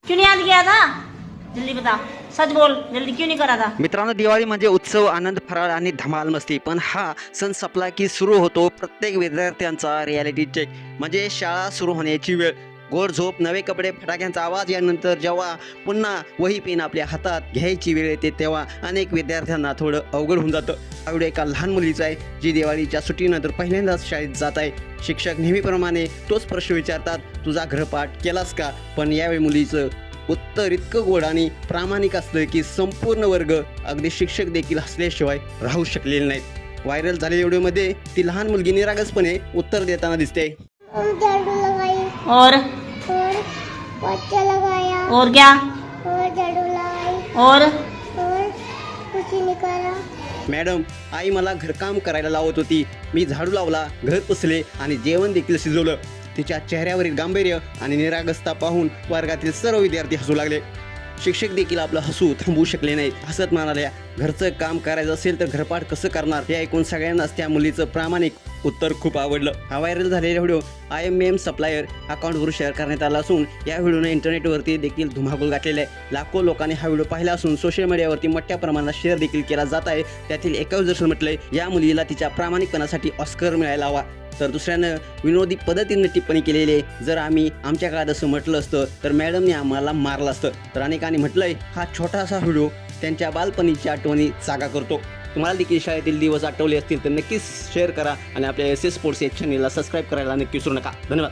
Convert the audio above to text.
क्यों नहीं याद किया था? जल्दी बता, सच बोल, जल्दी क्यों नहीं करा था? मित्रांनो, दिवाळी म्हणजे उत्सव, आनंद, फराळ आणि धमाल मस्ती. पण हा सण संपला की सुरू होतो प्रत्येक विद्यार्थ्यांचा रियालिटी चेक. म्हणजे शाळा सुरू होण्याची वेळ. गोड झोप, नवे कपडे, फटाक्यांचा आवाज यानंतर जेव्हा पुन्हा वही पेन आपल्या हातात घ्यायची वेळ येते तेव्हा अनेक विद्यार्थ्यांना थोडं अवघड होऊन जातं. हा व्हिडिओ एका लहान मुलीचा आहे जी दिवाळीच्या सुट्टीनंतर पहिल्यांदाच शाळेत जात आहे. शिक्षक नेहमीप्रमाणे तोच प्रश्न विचारतात, तुझा गृहपाठ केलास का? पण यावेळी मुलीचं उत्तर इतकं गोड आणि प्रामाणिक असलं की संपूर्ण वर्ग, अगदी शिक्षक देखील हसल्याशिवाय राहू शकलेले नाहीत. व्हायरल झालेल्या व्हिडिओमध्ये ती लहान मुलगी निरागसपणे उत्तर देताना दिसते. झाड़ू लगाई और पोछा लगाया और क्या? और झाड़ू लगाई और कुछ नहीं करा। मॅडम, आई मला घरकाम करायला लावत होती. मी झाडू लावला, घर पुसले आणि जेवण देखील शिजवलं. तिच्या चेहऱ्यावरील गांभीर्य आणि निरागसता पाहून वर्गातील सर्व विद्यार्थी हसू लागले. शिक्षक देखील आपलं हसू थांबवू शकले नाहीत. हसत म्हणाल्या, घरचं काम करायचं असेल तर घरपाठ कसं करणार? हे ऐकून सगळ्यांनाच त्या मुलीचं प्रामाणिक उत्तर खूप आवडलं. हा व्हायरल झालेला व्हिडिओ IMM सप्लायर अकाउंटवर शेअर करण्यात आला असून या व्हिडिओने इंटरनेटवरती देखील धुमाकूळ घातलेला आहे. लाखो लोकांनी हा व्हिडिओ पाहिला असून सोशल मीडियावरती मोठ्या प्रमाणात शेअर देखील केला जात आहे. त्यातील एका युजर्सने म्हटलंय, या मुलीला तिच्या प्रामाणिकपणासाठी ऑस्कर मिळायला हवा. तर दुसऱ्यानं विनोदी पद्धतीने टिप्पणी केलेली आहे, जर आम्ही आमच्या काळात असं म्हटलं असतं तर मॅडमने आम्हाला मारलं असतं. तर अनेकांनी म्हटलंय, हा छोटासा व्हिडिओ त्यांच्या बालपणीच्या आठवणी जागा करतो. तुम्हाला देखील शाळेतील दिवस आठवले असतील तर नक्कीच शेअर करा आणि आपल्या SS स्पोर्ट्स या चॅनेलला सबस्क्राईब करायला नक्की विसरू नका. धन्यवाद.